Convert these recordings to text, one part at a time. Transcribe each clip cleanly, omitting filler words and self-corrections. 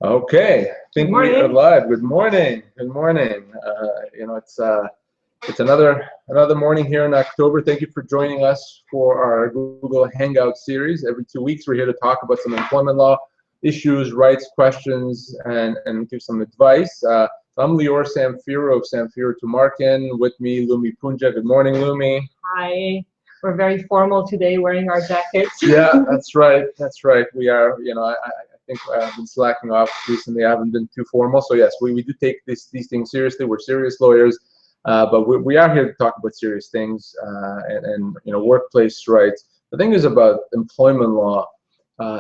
Okay, I Good think we are morning. live. Good morning. Good morning. It's another morning here in October. Thank you for joining us for our Google Hangout series. Every 2 weeks, we're here to talk about some employment law issues, rights, questions, and give some advice. I'm Lior Samfiru of Samfiru Tumarkin. With me, Lumi Punja. Good morning, Lumi. Hi. We're very formal today, wearing our jackets. Yeah, that's right. That's right. We are. I think I've been slacking off recently. I haven't been too formal. So yes, we do take these things seriously. We're serious lawyers, but we are here to talk about serious things and workplace rights. The thing is about employment law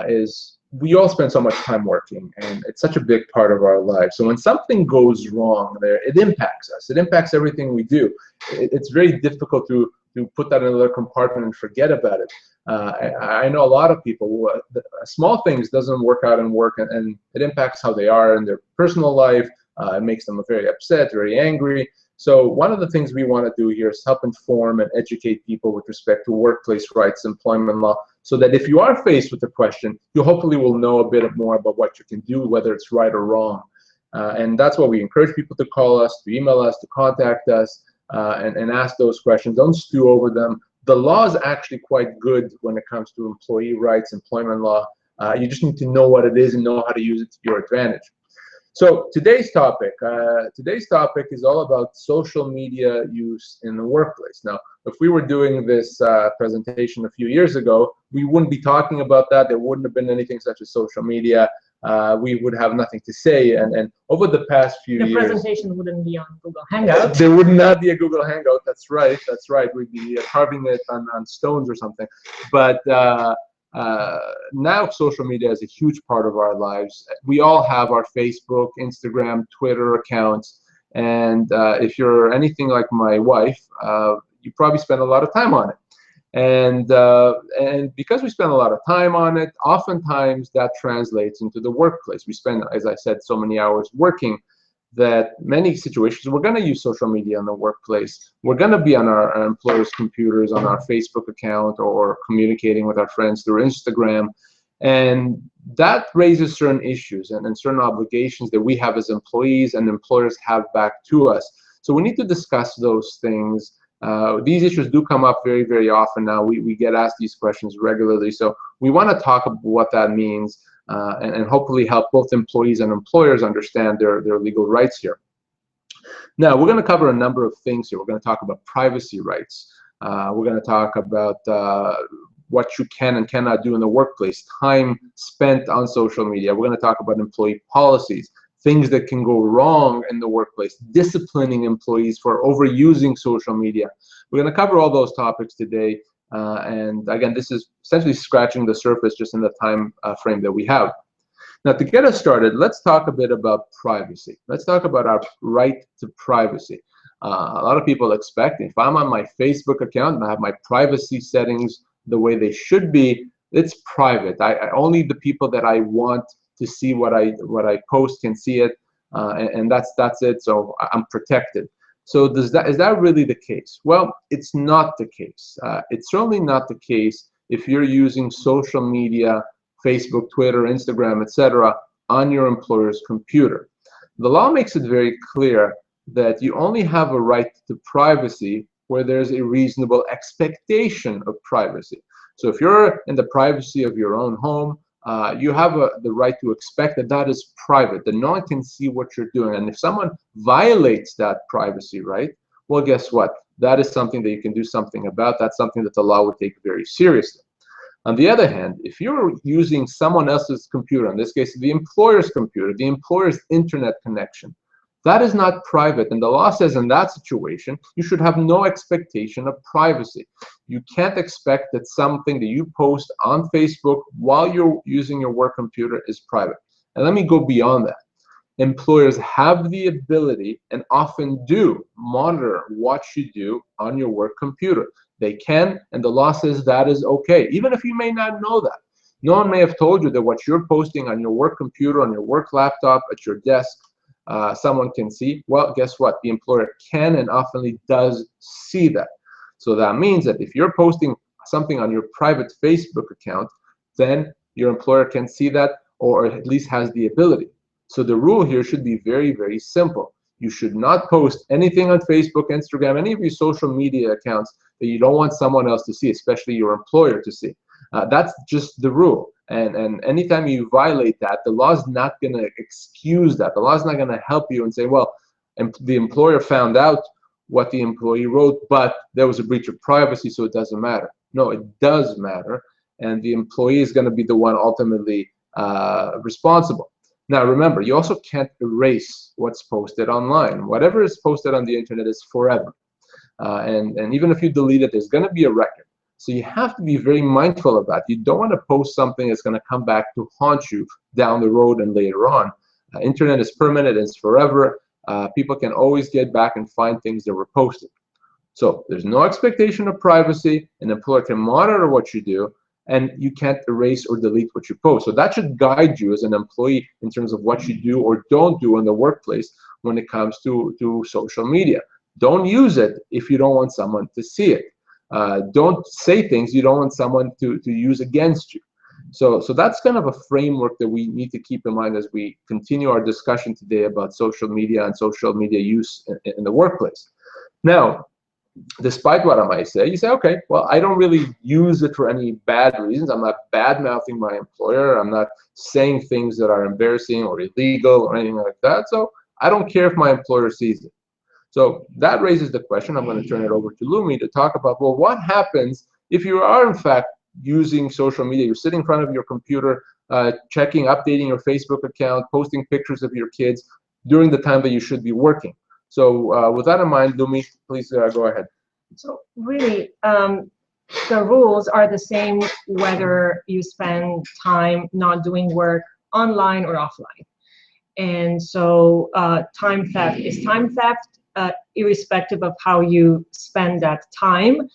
is we all spend so much time working, and it's such a big part of our lives. So when something goes wrong there, it impacts us. It impacts everything we do. It's very difficult to put that in another compartment and forget about it. I know a lot of people who, small things doesn't work out in work, and it impacts how they are in their personal life. It makes them very upset, very angry. So one of the things we want to do here is help inform and educate people with respect to workplace rights, employment law, so that if you are faced with a question, you hopefully will know a bit more about what you can do, whether it's right or wrong. And that's why we encourage people to call us, to email us, to contact us, and ask those questions. Don't stew over them. The law is actually quite good when it comes to employee rights, employment law. You just need to know what it is and know how to use it to your advantage. So today's topic is all about social media use in the workplace. Now, if we were doing this presentation a few years ago, we wouldn't be talking about that. There wouldn't have been anything such as social media. We would have nothing to say. And over the past few years, the presentation wouldn't be on Google Hangout. There would not be a Google Hangout. That's right. That's right. We'd be carving it on stones or something. But now social media is a huge part of our lives. We all have our Facebook, Instagram, Twitter accounts. And if you're anything like my wife, you probably spend a lot of time on it. And because we spend a lot of time on it, oftentimes that translates into the workplace. We spend, as I said, so many hours working that many situations we're going to use social media in the workplace. We're going to be on our employers' computers, on our Facebook account, or communicating with our friends through Instagram. And that raises certain issues and certain obligations that we have as employees and employers have back to us. So we need to discuss those things. These issues do come up very, very often now. We get asked these questions regularly. So we want to talk about what that means. And hopefully help both employees and employers understand their legal rights here. Now, we're going to cover a number of things here. We're going to talk about privacy rights. We're going to talk about what you can and cannot do in the workplace, time spent on social media. We're going to talk about employee policies, things that can go wrong in the workplace, disciplining employees for overusing social media. We're going to cover all those topics today. And again, this is essentially scratching the surface just in the time frame that we have. Now, to get us started, let's talk a bit about privacy. Let's talk about our right to privacy. A lot of people expect if I'm on my Facebook account and I have my privacy settings the way they should be, it's private. Only the people that I want to see what I post can see it, and that's it. So I'm protected. So is that really the case? Well, it's not the case. It's certainly not the case if you're using social media, Facebook, Twitter, Instagram, etc., on your employer's computer. The law makes it very clear that you only have a right to privacy where there's a reasonable expectation of privacy. So if you're in the privacy of your own home, you have the right to expect that is private, that no one can see what you're doing. And if someone violates that privacy right, well, guess what? That is something that you can do something about. That's something that the law would take very seriously. On the other hand, if you're using someone else's computer, in this case, the employer's computer, the employer's internet connection, that is not private. And the law says in that situation, you should have no expectation of privacy. You can't expect that something that you post on Facebook while you're using your work computer is private. And let me go beyond that. Employers have the ability, and often do, monitor what you do on your work computer. They can, and the law says that is okay, even if you may not know that. No one may have told you that what you're posting on your work computer, on your work laptop, at your desk, someone can see. Well, guess what? The employer can and often does see that. So that means that if you're posting something on your private Facebook account, then your employer can see that, or at least has the ability. So the rule here should be very, very simple. You should not post anything on Facebook, Instagram, any of your social media accounts that you don't want someone else to see, especially your employer to see. That's just the rule. And anytime you violate that, the law is not going to excuse that. The law is not going to help you and say, well, the employer found out what the employee wrote, but there was a breach of privacy, so it doesn't matter. No, it does matter, and the employee is going to be the one ultimately responsible. Now, remember, you also can't erase what's posted online. Whatever is posted on the internet is forever, and even if you delete it, there's going to be a record. So you have to be very mindful of that. You don't want to post something that's going to come back to haunt you down the road and later on. Internet is permanent, it's forever. People can always get back and find things that were posted. So there's no expectation of privacy. An employer can monitor what you do, and you can't erase or delete what you post. So that should guide you as an employee in terms of what you do or don't do in the workplace when it comes to social media. Don't use it if you don't want someone to see it. Don't say things you don't want someone to use against you. So that's kind of a framework that we need to keep in mind as we continue our discussion today about social media and social media use in the workplace. Now, despite what I might say, you say, okay, well, I don't really use it for any bad reasons. I'm not bad-mouthing my employer. I'm not saying things that are embarrassing or illegal or anything like that. So I don't care if my employer sees it. So that raises the question. I'm going to turn it over to Lumi to talk about, well, what happens if you are, in fact, using social media? You're sitting in front of your computer, checking, updating your Facebook account, posting pictures of your kids during the time that you should be working. So with that in mind, Lumi, please go ahead. So really, the rules are the same whether you spend time not doing work online or offline. And so time theft is time theft, irrespective of how you spend that time.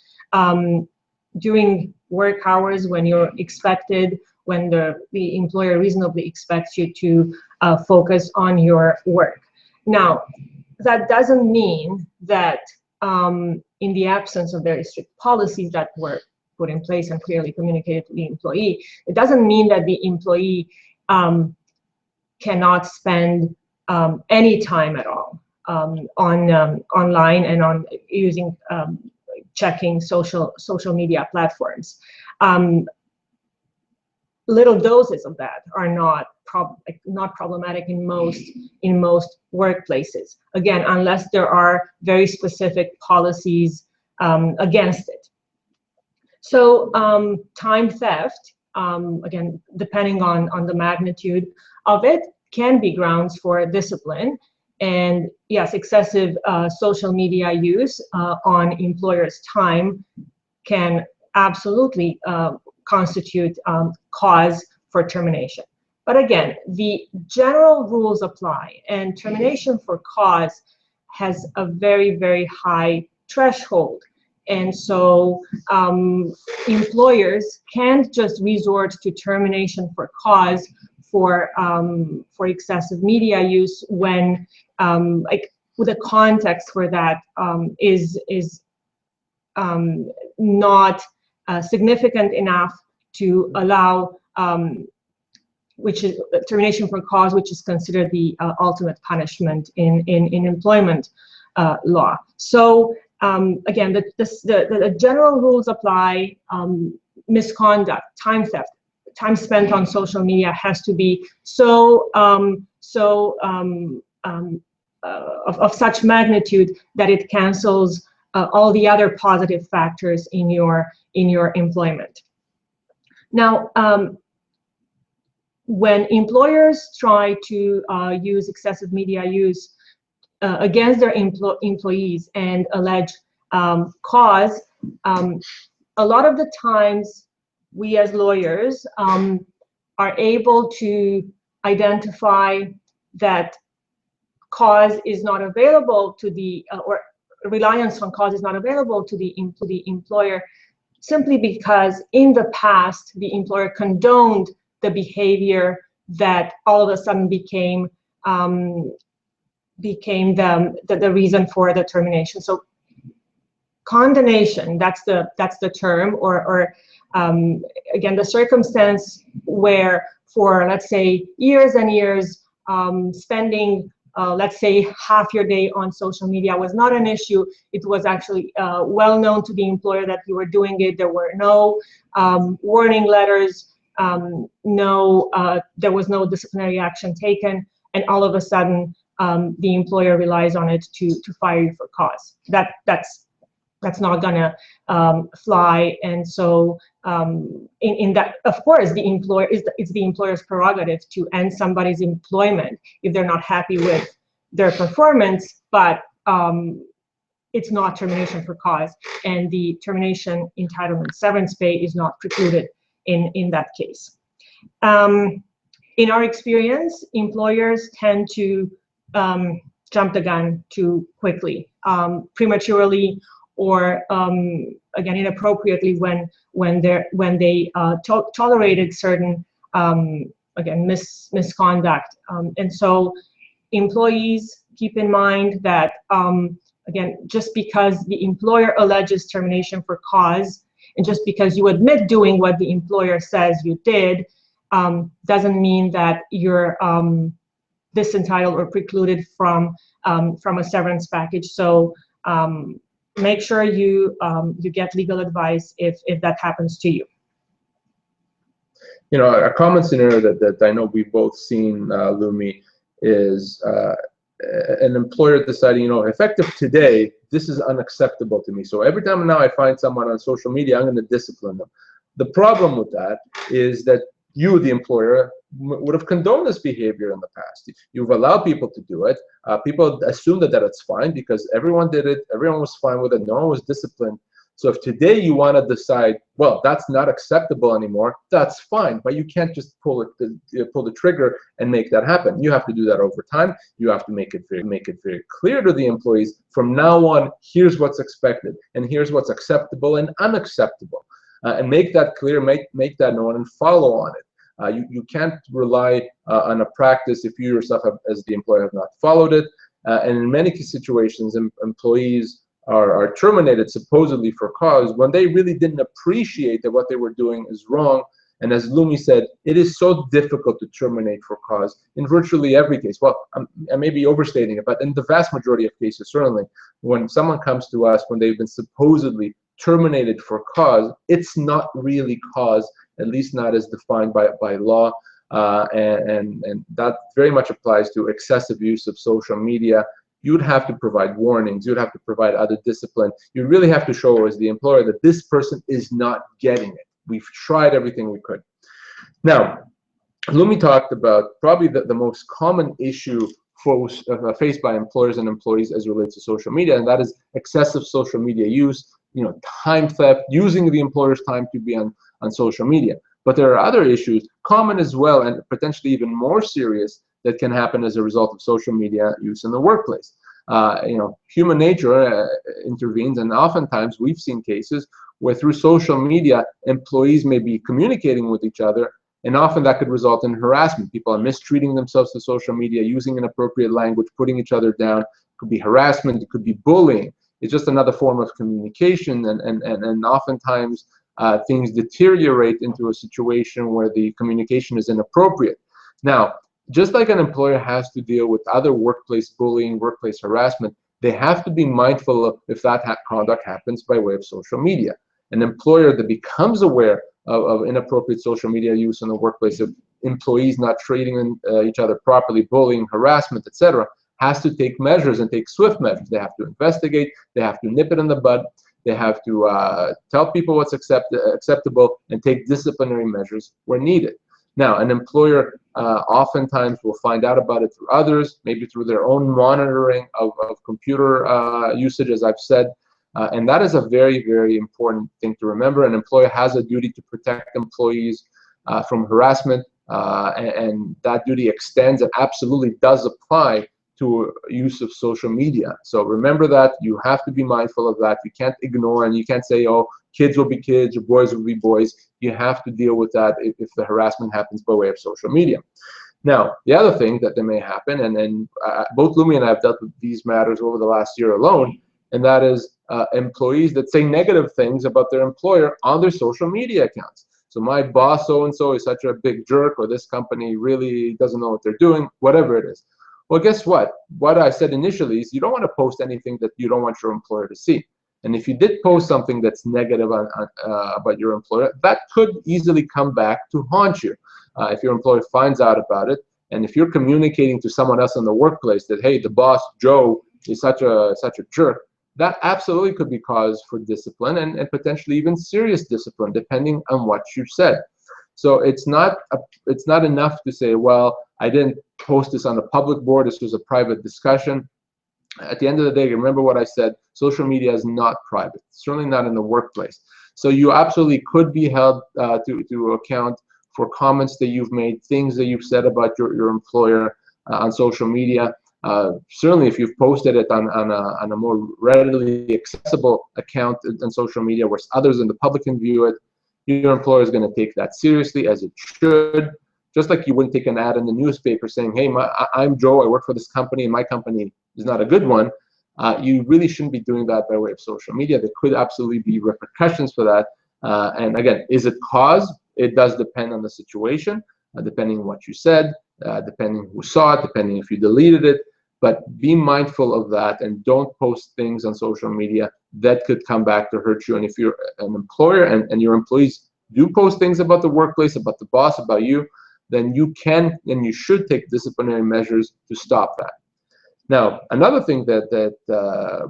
During work hours, when you're expected, when the employer reasonably expects you to focus on your work. Now, that doesn't mean that in the absence of very strict policies that were put in place and clearly communicated to the employee, it doesn't mean that the employee cannot spend any time at all on online and on using checking social media platforms. Little doses of that are not problematic in most workplaces. Again, unless there are very specific policies against it. So time theft, again, depending on the magnitude of it, can be grounds for discipline. And yes, excessive social media use on employers' time can absolutely constitute cause for termination. But again, the general rules apply, and termination for cause has a very, very high threshold. And so employers can't just resort to termination for cause for excessive media use when like the context for that is not significant enough to allow which is termination for cause, which is considered the ultimate punishment in employment law. So again, the general rules apply. Misconduct, time theft, time spent on social media has to be of such magnitude that it cancels all the other positive factors in your employment. Now, when employers try to use excessive media use against their employees and allege cause, a lot of the times we as lawyers are able to identify that cause is not available to the or reliance on cause is not available to the employer, simply because in the past the employer condoned the behavior that all of a sudden became the reason for the termination. So condonation, that's the term, or again, the circumstance where for, let's say, years and years spending, let's say, half your day on social media was not an issue. It was actually well known to the employer that you were doing it. There were no warning letters, there was no disciplinary action taken, and all of a sudden the employer relies on it to fire you for cause. That's not gonna fly. And so in that, of course, it's the employer's prerogative to end somebody's employment if they're not happy with their performance, but it's not termination for cause, and the termination entitlement severance pay is not precluded in that case. In our experience, employers tend to jump the gun too quickly, prematurely, or again inappropriately when they tolerated certain again misconduct, and so employees keep in mind that again, just because the employer alleges termination for cause, and just because you admit doing what the employer says you did, doesn't mean that you're disentitled or precluded from a severance package. So make sure you get legal advice if that happens to you. You know, a common scenario that I know we've both seen, Lumi, is an employer deciding, you know, effective today, this is unacceptable to me. So every time now I find someone on social media, I'm going to discipline them. The problem with that is that you, the employer, would have condoned this behavior in the past. You've allowed people to do it. People assume that it's fine because everyone did it. Everyone was fine with it. No one was disciplined. So if today you want to decide, well, that's not acceptable anymore, that's fine. But you can't just pull the trigger and make that happen. You have to do that over time. You have to make it very clear to the employees. From now on, here's what's expected, and here's what's acceptable and unacceptable, and make that clear, make that known, and follow on it. You can't rely on a practice if you yourself, as the employer, have not followed it. And in many situations, employees are terminated supposedly for cause when they really didn't appreciate that what they were doing is wrong. And as Lumi said, it is so difficult to terminate for cause in virtually every case. Well, I may be overstating it, but in the vast majority of cases, certainly, when someone comes to us when they've been supposedly terminated for cause, it's not really cause, at least not as defined by law. And that very much applies to excessive use of social media. You'd have to provide warnings. You'd have to provide other discipline. You really have to show as the employer that this person is not getting it. We've tried everything we could. Now, Lumi talked about probably the most common issue faced by employers and employees as relates to social media, and that is excessive social media use, you know, time theft, using the employer's time to be on social media. But there are other issues, common as well, and potentially even more serious, that can happen as a result of social media use in the workplace. You know, human nature intervenes, and oftentimes we've seen cases where through social media, employees may be communicating with each other, and often that could result in harassment. People are mistreating themselves to social media, using inappropriate language, putting each other down. It could be harassment, it could be bullying. It's just another form of communication, and oftentimes things deteriorate into a situation where the communication is inappropriate. Now, just like an employer has to deal with other workplace bullying, workplace harassment, they have to be mindful of if that conduct happens by way of social media. An employer that becomes aware of inappropriate social media use in the workplace, of employees not treating each other properly, bullying, harassment, etc., has to take measures, and take swift measures. They have to investigate, they have to nip it in the bud, they have to tell people what's acceptable, and take disciplinary measures where needed. Now, an employer oftentimes will find out about it through others, maybe through their own monitoring of computer usage, as I've said, and that is a very, very important thing to remember. An employer has a duty to protect employees from harassment, and that duty extends and absolutely does apply to use of social media. So remember that. You have to be mindful of that. You can't ignore, and you can't say, oh, kids will be kids or boys will be boys. You have to deal with that if the harassment happens by way of social media. Now, the other thing that may happen, and both Lumi and I have dealt with these matters over the last year alone, and that is employees that say negative things about their employer on their social media accounts. So my boss so-and-so is such a big jerk, or this company really doesn't know what they're doing, whatever it is. Well, guess what? What I said initially is you don't want to post anything that you don't want your employer to see. And if you did post something that's negative about your employer, that could easily come back to haunt you. If your employer finds out about it, and if you're communicating to someone else in the workplace that, hey, the boss, Joe, is such a jerk, that absolutely could be cause for discipline and potentially even serious discipline, depending on what you said. So it's not enough to say, well, I didn't post this on a public board, this was a private discussion. At the end of the day, remember what I said, social media is not private, certainly not in the workplace. So you absolutely could be held to account for comments that you've made, things that you've said about your employer on social media. Certainly, if you've posted it on a more readily accessible account on social media where others in the public can view it, your employer is going to take that seriously, as it should. Just like you wouldn't take an ad in the newspaper saying, hey, I'm Joe, I work for this company, and my company is not a good one. You really shouldn't be doing that by way of social media. There could absolutely be repercussions for that. And again, is it cause? It does depend on the situation, depending on what you said, depending who saw it, depending if you deleted it. But be mindful of that and don't post things on social media that could come back to hurt you. And if you're an employer and your employees do post things about the workplace, about the boss, about you, then you can and you should take disciplinary measures to stop that. Now, another thing that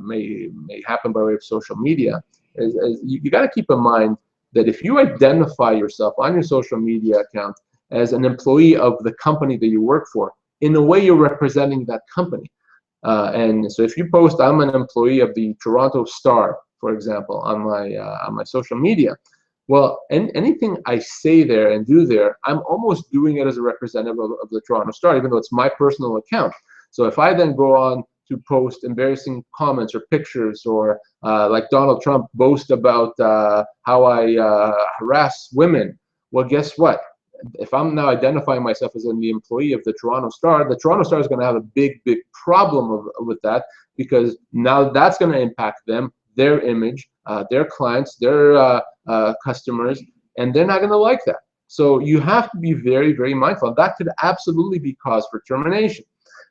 may happen by way of social media is you got to keep in mind that if you identify yourself on your social media account as an employee of the company that you work for, in a way you're representing that company. And so if you post, I'm an employee of the Toronto Star, for example, on my social media, well, anything I say there and do there, I'm almost doing it as a representative of the Toronto Star, even though it's my personal account. So if I then go on to post embarrassing comments or pictures, or like Donald Trump boast about how I harass women, well, guess what? If I'm now identifying myself as the employee of the Toronto Star is going to have a big problem with that, because now that's going to impact them, their image, their clients, their customers, and they're not going to like that. So you have to be very, very mindful. That could absolutely be cause for termination.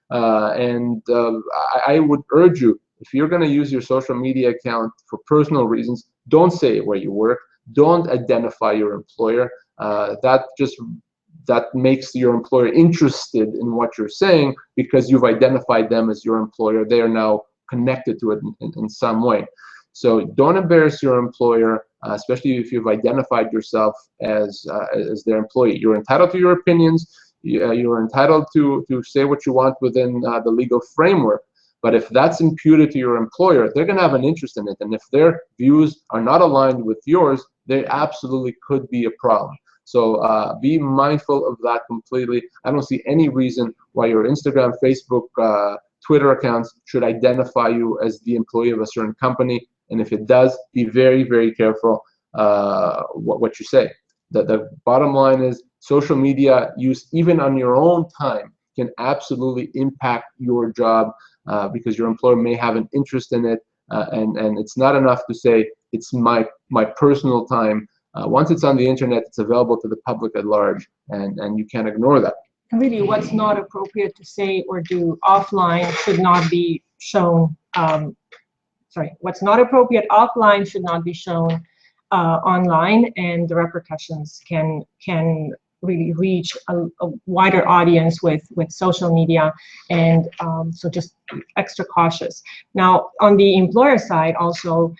I would urge you, if you're going to use your social media account for personal reasons, don't say where you work. Don't identify your employer. That makes your employer interested in what you're saying, because you've identified them as your employer. They are now connected to it in some way. So don't embarrass your employer, especially if you've identified yourself as their employee. You're entitled to your opinions. You're entitled to say what you want within the legal framework. But if that's imputed to your employer, they're going to have an interest in it. And if their views are not aligned with yours, there absolutely could be a problem. So be mindful of that completely. I don't see any reason why your Instagram, Facebook, Twitter accounts should identify you as the employee of a certain company. And if it does, be very, very careful what you say. The bottom line is social media use, even on your own time, can absolutely impact your job, because your employer may have an interest in it. And it's not enough to say it's my personal time. Once it's on the internet, it's available to the public at large, and you can't ignore that. Really, what's not appropriate to say or do offline should not be shown. What's not appropriate offline should not be shown online, and the repercussions can really reach a wider audience with social media, and so just extra cautious. Now, on the employer side, also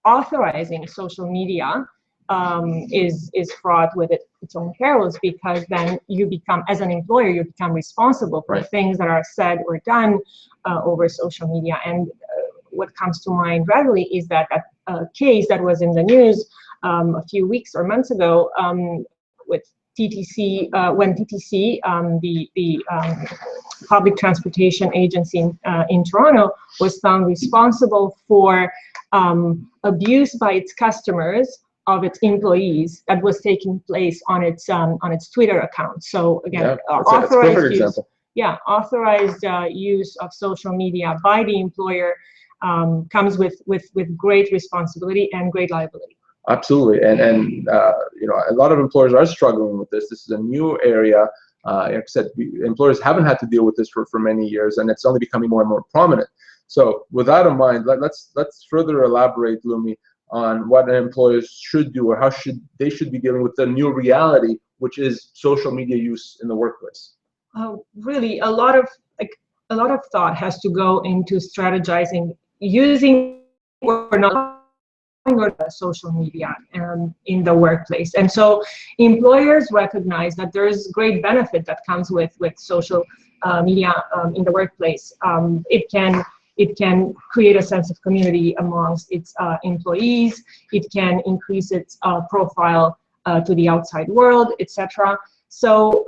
authorizing social media is fraught with its own perils, because then you become, as an employer, you become responsible for things that are said or done over social media. And what comes to mind readily is that case that was in the news a few weeks or months ago with TTC, when TTC, the public transportation agency in Toronto, was found responsible for abuse by its customers of its employees that was taking place on its Twitter account. So again, authorized use of social media by the employer comes with great responsibility and great liability. Absolutely, and you know, a lot of employers are struggling with this. This is a new area. Like I said, employers haven't had to deal with this for many years, and it's only becoming more and more prominent. So with that in mind, let's further elaborate, Lumi, on what employers should do or how they should be dealing with the new reality, which is social media use in the workplace. Really, a lot of thought has to go into strategizing using or not social media in the workplace. And so employers recognize that there is great benefit that comes with social media in the workplace. It can create a sense of community amongst its employees. It can increase its profile to the outside world, etc. So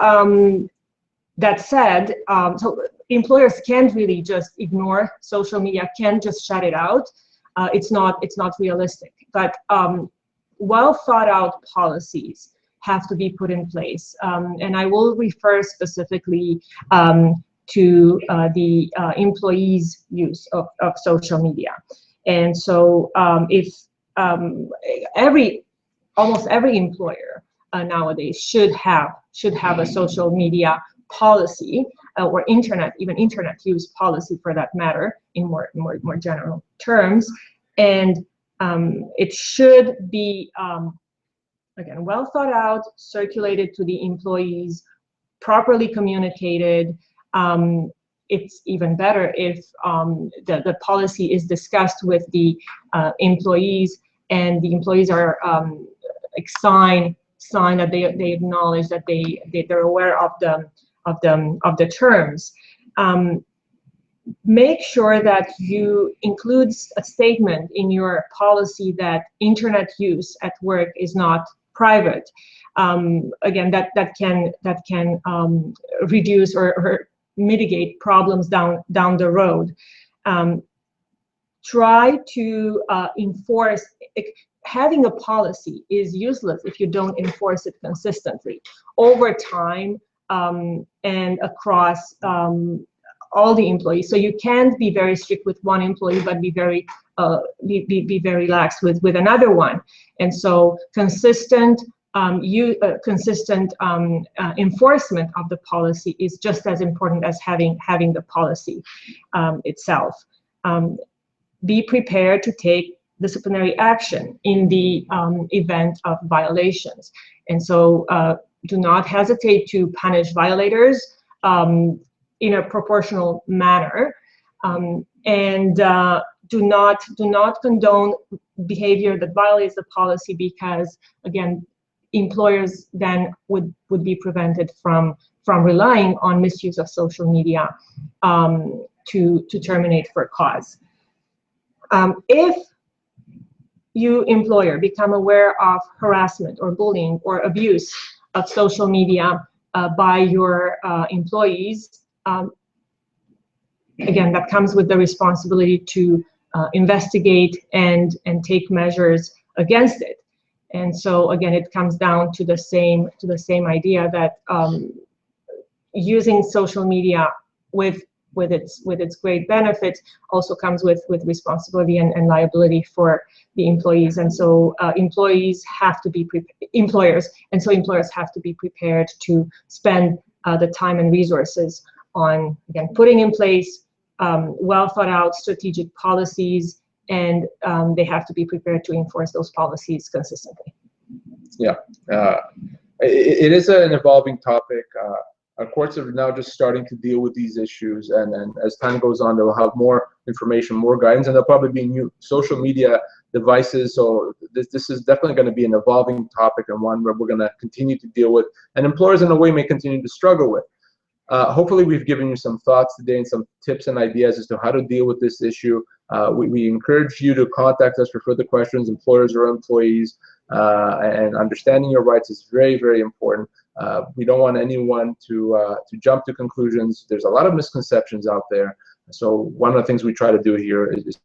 that said, so employers can't really just ignore social media, can't just shut it out. It's not realistic, but well thought out policies have to be put in place. And I will refer specifically to the employees' use of social media. And so if almost every employer nowadays should have a social media policy or internet use policy for that matter, in more general terms, and it should be again well thought out, circulated to the employees, properly communicated. It's even better if the policy is discussed with the employees, and the employees are sign that they acknowledge that they're aware of the terms. Make sure that you include a statement in your policy that internet use at work is not private. Again, that can reduce or mitigate problems down the road. Try to enforce. Having a policy is useless if you don't enforce it consistently over time and across all the employees. So you can't be very strict with one employee, but be very lax with another one. And so consistent enforcement of the policy is just as important as having the policy itself. Be prepared to take disciplinary action in the event of violations. And so do not hesitate to punish violators in a proportional manner, and do not condone behavior that violates the policy, because again, employers then would be prevented from relying on misuse of social media to terminate for cause. If you, employer, become aware of harassment or bullying or abuse of social media by your employees, again, that comes with the responsibility to investigate and take measures against it. And so again, it comes down to the same idea that using social media with its great benefits also comes with responsibility and liability for the employees. And so employers have to be prepared to spend the time and resources on, again, putting in place well thought out strategic policies, and they have to be prepared to enforce those policies consistently. Yeah, it is an evolving topic. Our courts are now just starting to deal with these issues, and as time goes on, they'll have more information, more guidance, and there'll probably be new social media devices. So this is definitely going to be an evolving topic, and one where we're going to continue to deal with, and employers in a way may continue to struggle with. Hopefully we've given you some thoughts today and some tips and ideas as to how to deal with this issue. We encourage you to contact us for further questions, employers or employees, and understanding your rights is very, very important. We don't want anyone to jump to conclusions. There's a lot of misconceptions out there. So one of the things we try to do here is